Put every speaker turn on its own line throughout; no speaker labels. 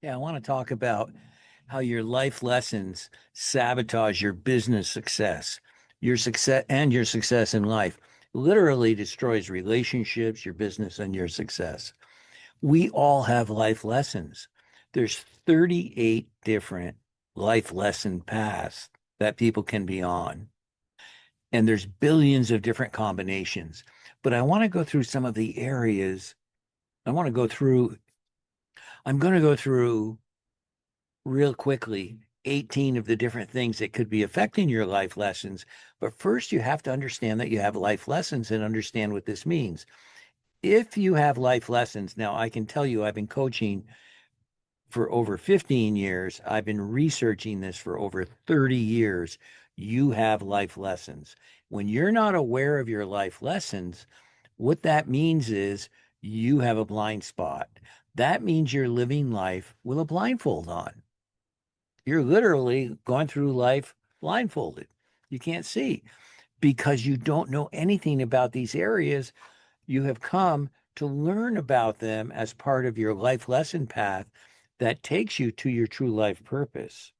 Yeah, I want to talk about how your life lessons sabotage your business success. Your success and your success in life literally destroys relationships, your business, and your success. We all have life lessons. There's 38 different life lesson paths that people can be on, and there's billions of different combinations. But I want to go through some of the areas. I want to go through, I'm going to go through real quickly 18 of the different things that could be affecting your life lessons. But first, you have to understand that you have life lessons and understand what this means. If you have life lessons, now I can tell you, I've been coaching for over 15 years. I've been researching this for over 30 years. You have life lessons. When you're not aware of your life lessons, what that means is you have a blind spot. That means you're living life with a blindfold on. You're literally going through life blindfolded. You can't see because you don't know anything about these areas. You have come to learn about them as part of your life lesson path that takes you to your true life purpose.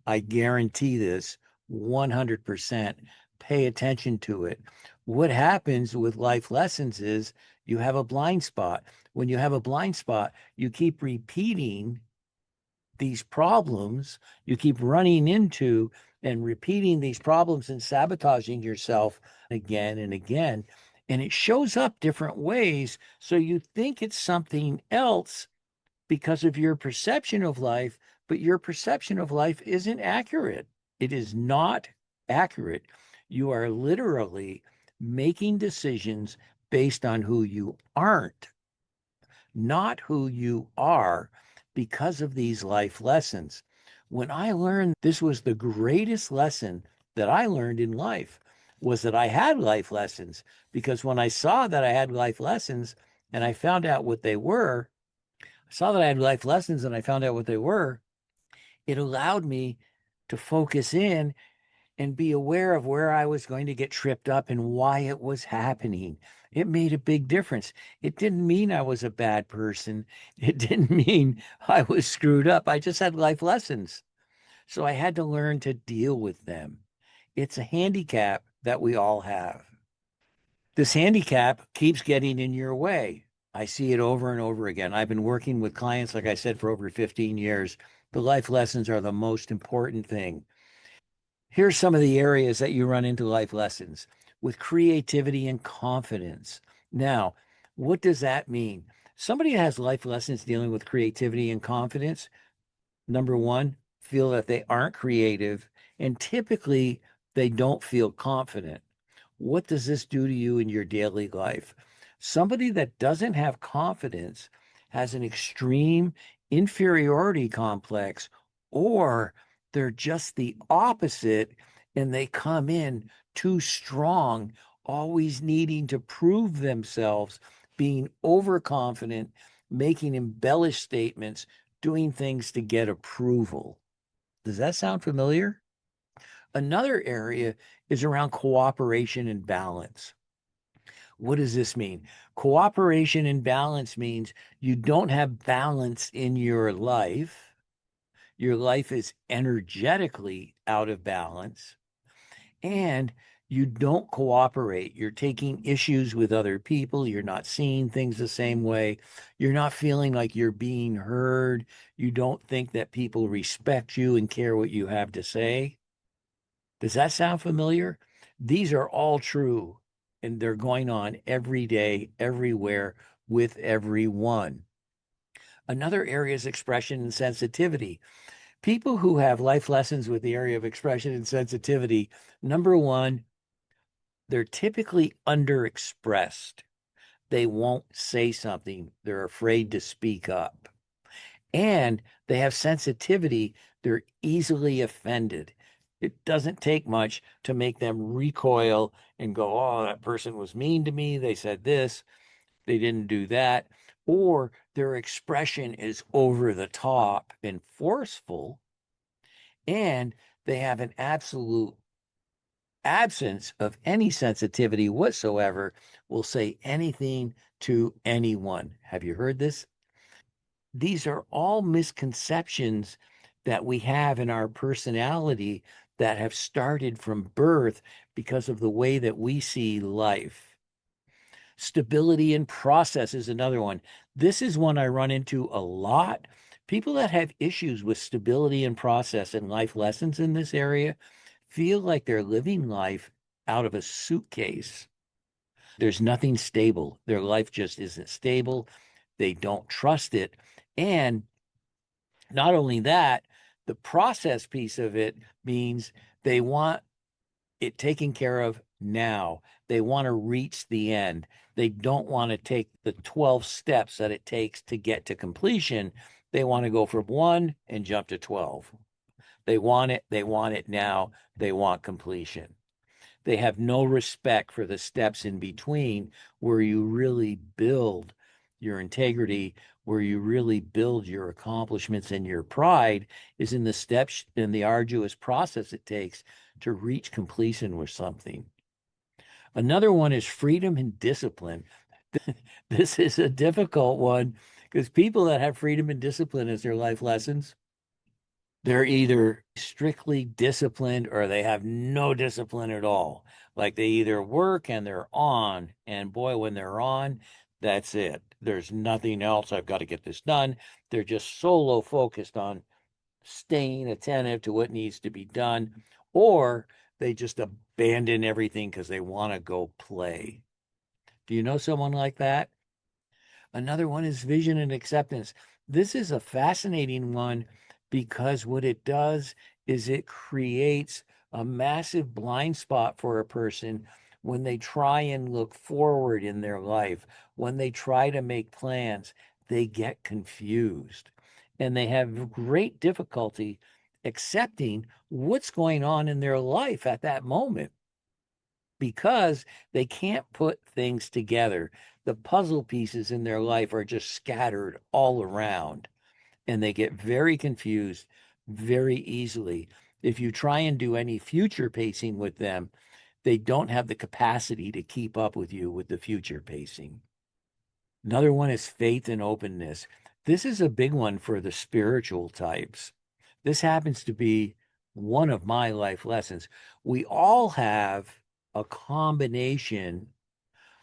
I guarantee this 100%. Pay attention to it. What happens with life lessons is you have a blind spot. When you have a blind spot, you keep repeating these problems, you keep running into and repeating these problems and sabotaging yourself again and again. And it shows up different ways. So you think it's something else because of your perception of life, but your perception of life isn't accurate. It is not accurate. You are literally making decisions based on who you aren't, not who you are, because of these life lessons. When I learned this was the greatest lesson that I learned in life was that I had life lessons, because when I saw that I had life lessons and I found out what they were, I saw that I had life lessons and I found out what they were, it allowed me to focus in and be aware of where I was going to get tripped up and why it was happening. It made a big difference. It didn't mean I was a bad person. It didn't mean I was screwed up. I just had life lessons. So I had to learn to deal with them. It's a handicap that we all have. This handicap keeps getting in your way. I see it over and over again. I've been working with clients, like I said, for over 15 years. The life lessons are the most important thing. Here's some of the areas that you run into life lessons with creativity and confidence. Now, what does that mean? Somebody who has life lessons dealing with creativity and confidence, number one, feel that they aren't creative, and typically they don't feel confident. What does this do to you in your daily life? Somebody that doesn't have confidence has an extreme inferiority complex, or they're just the opposite and they come in too strong, always needing to prove themselves, being overconfident, making embellished statements, doing things to get approval. Does that sound familiar? Another area is around cooperation and balance. What does this mean? Cooperation and balance means you don't have balance in your life. Your life is energetically out of balance, and you don't cooperate. You're taking issues with other people. You're not seeing things the same way. You're not feeling like you're being heard. You don't think that people respect you and care what you have to say. Does that sound familiar? These are all true, and they're going on every day, everywhere, with everyone. Another area is expression and sensitivity. People who have life lessons with the area of expression and sensitivity, number one, they're typically underexpressed. They won't say something, they're afraid to speak up. And they have sensitivity, they're easily offended. It doesn't take much to make them recoil and go, oh, that person was mean to me. They said this, they didn't do that. Or their expression is over the top and forceful, and they have an absolute absence of any sensitivity whatsoever, will say anything to anyone. Have you heard this? these are all misconceptions that we have in our personality that have started from birth because of the way that we see life. Stability in process is another one. This is one I run into a lot. People that have issues with stability in process and life lessons in this area feel like they're living life out of a suitcase. There's nothing stable. Their life just isn't stable. They don't trust it. And not only that, the process piece of it means they want it taken care of now. They want to reach the end. They don't want to take the 12 steps that it takes to get to completion. They want to go from one and jump to 12. They want it now. They want completion. They have no respect for the steps in between where you really build your integrity, where you really build your accomplishments and your pride is in the steps in the arduous process it takes to reach completion with something. Another one is freedom and discipline. This is a difficult one because people that have freedom and discipline as their life lessons, they're either strictly disciplined or they have no discipline at all. Like they either work and they're on, and boy, when they're on, that's it. There's nothing else. I've got to get this done. They're just solo focused on staying attentive to what needs to be done, or they just abandon everything because they want to go play. Do you know someone like that? Another one is vision and acceptance. This is a fascinating one because what it does is it creates a massive blind spot for a person when they try and look forward in their life, when they try to make plans, they get confused and they have great difficulty accepting what's going on in their life at that moment because they can't put things together. The puzzle pieces in their life are just scattered all around and they get very confused very easily. If you try and do any future pacing with them, they don't have the capacity to keep up with you with the future pacing. Another one is faith and openness. This is a big one for the spiritual types. This happens to be one of my life lessons. We all have a combination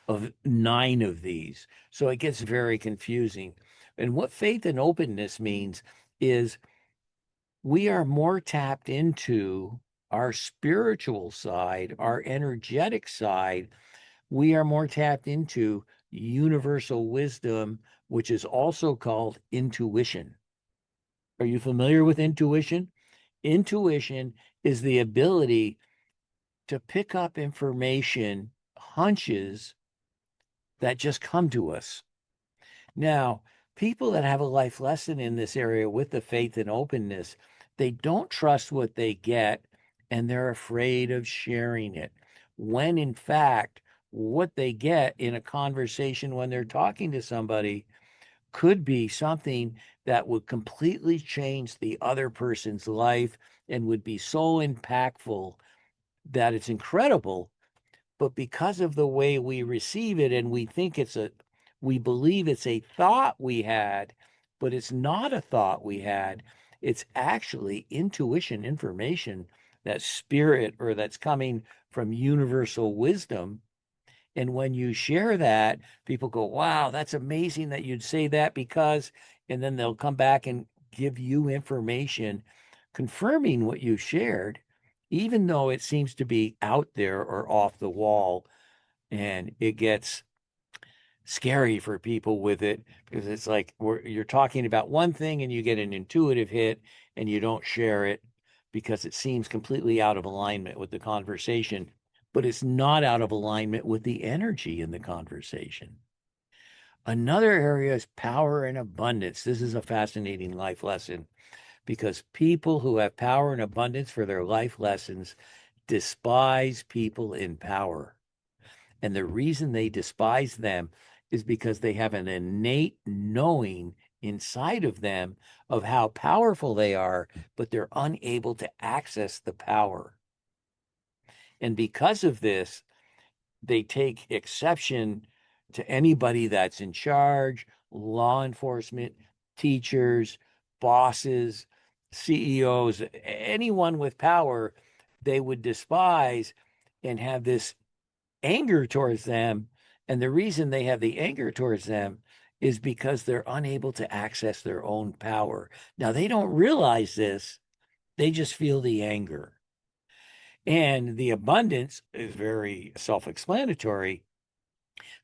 of 9 of these. So it gets very confusing. And what faith and openness means is we are more tapped into our spiritual side, our energetic side. We are more tapped into universal wisdom, which is also called intuition. Are you familiar with intuition? Intuition is the ability to pick up information, hunches that just come to us. Now, people that have a life lesson in this area with the faith and openness, they don't trust what they get and they're afraid of sharing it. When in fact, what they get in a conversation when they're talking to somebody could be something that would completely change the other person's life and would be so impactful that it's incredible. But because of the way we receive it and we believe it's a thought we had, but it's not a thought we had. It's actually intuition information, that spirit or that's coming from universal wisdom. And when you share that, people go, wow, that's amazing that you'd say that because, and then they'll come back and give you information confirming what you shared, even though it seems to be out there or off the wall. And it gets scary for people with it because it's like you're talking about one thing and you get an intuitive hit and you don't share it because it seems completely out of alignment with the conversation, but it's not out of alignment with the energy in the conversation. Another area is power and abundance. This is a fascinating life lesson because people who have power and abundance for their life lessons despise people in power. And the reason they despise them is because they have an innate knowing inside of them of how powerful they are, but they're unable to access the power. And because of this, they take exception to anybody that's in charge, law enforcement, teachers, bosses, CEOs, anyone with power, they would despise and have this anger towards them. And the reason they have the anger towards them is because they're unable to access their own power. Now, they don't realize this, they just feel the anger. And the abundance is very self explanatory.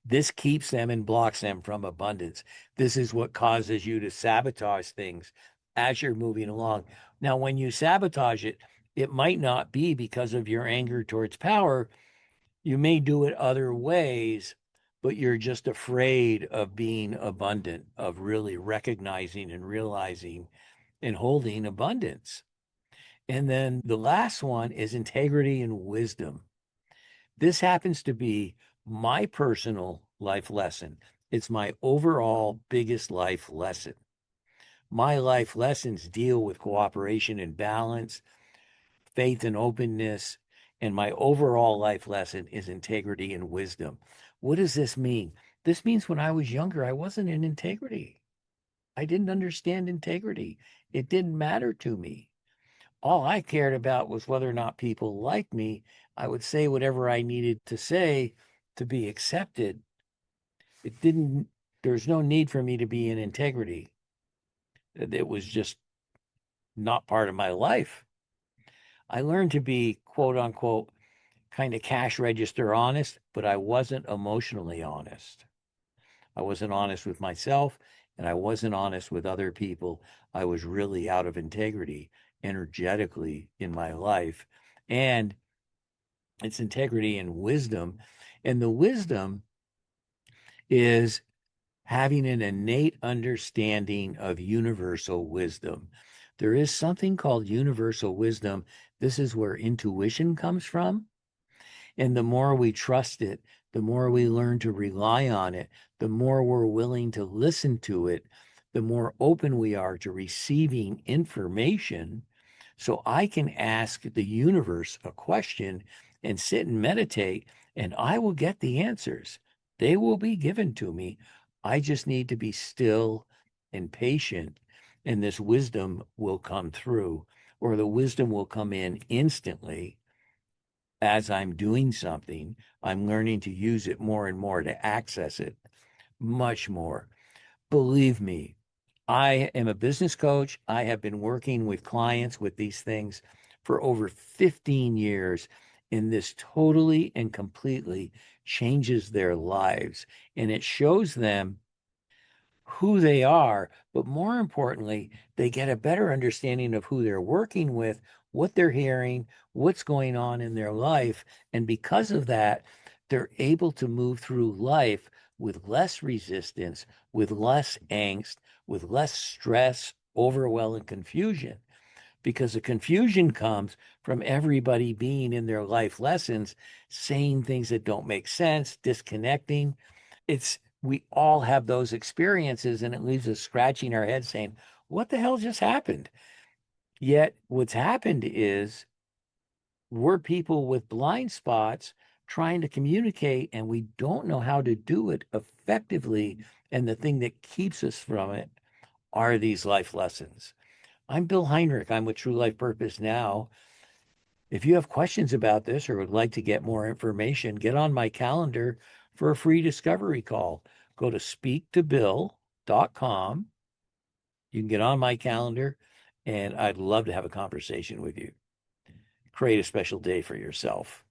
This keeps them and blocks them from abundance. This is what causes you to sabotage things as you're moving along. Now, when you sabotage it, it might not be because of your anger towards power. You may do it other ways, but you're just afraid of being abundant, of really recognizing and realizing and holding abundance. And then the last one is integrity and wisdom. This happens to be my personal life lesson. It's my overall biggest life lesson. My life lessons deal with cooperation and balance, faith and openness, and my overall life lesson is integrity and wisdom. What does this mean? This means when I was younger, I wasn't in integrity. I didn't understand integrity. It didn't matter to me. All I cared about was whether or not people liked me. I would say whatever I needed to say to be accepted. It didn't, there's no need for me to be in integrity. It was just not part of my life. I learned to be quote unquote kind of cash register honest, but I wasn't emotionally honest. I wasn't honest with myself and I wasn't honest with other people. I was really out of integrity energetically in my life. And it's integrity and wisdom. And the wisdom is having an innate understanding of universal wisdom. There is something called universal wisdom. This is where intuition comes from. And the more we trust it, the more we learn to rely on it, the more we're willing to listen to it, the more open we are to receiving information. So I can ask the universe a question and sit and meditate, and I will get the answers. They will be given to me. I just need to be still and patient, and this wisdom will come through, or the wisdom will come in instantly as I'm doing something. I'm learning to use it more and more to access it much more. Believe me, I am a business coach. I have been working with clients with these things for over 15 years, and this totally and completely changes their lives. And it shows them who they are, but more importantly, they get a better understanding of who they're working with, what they're hearing, what's going on in their life. And because of that, they're able to move through life with less resistance, with less angst, with less stress, overwhelm, and confusion. Because the confusion comes from everybody being in their life lessons, saying things that don't make sense, disconnecting. We all have those experiences, and it leaves us scratching our head saying, what the hell just happened? Yet what's happened is we're people with blind spots trying to communicate, and we don't know how to do it effectively. And the thing that keeps us from it are these life lessons. I'm Bill Heinrich. I'm with True Life Purpose Now. If you have questions about this or would like to get more information, get on my calendar for a free discovery call. Go to speaktobill.com. You can get on my calendar, and I'd love to have a conversation with you. Create a special day for yourself.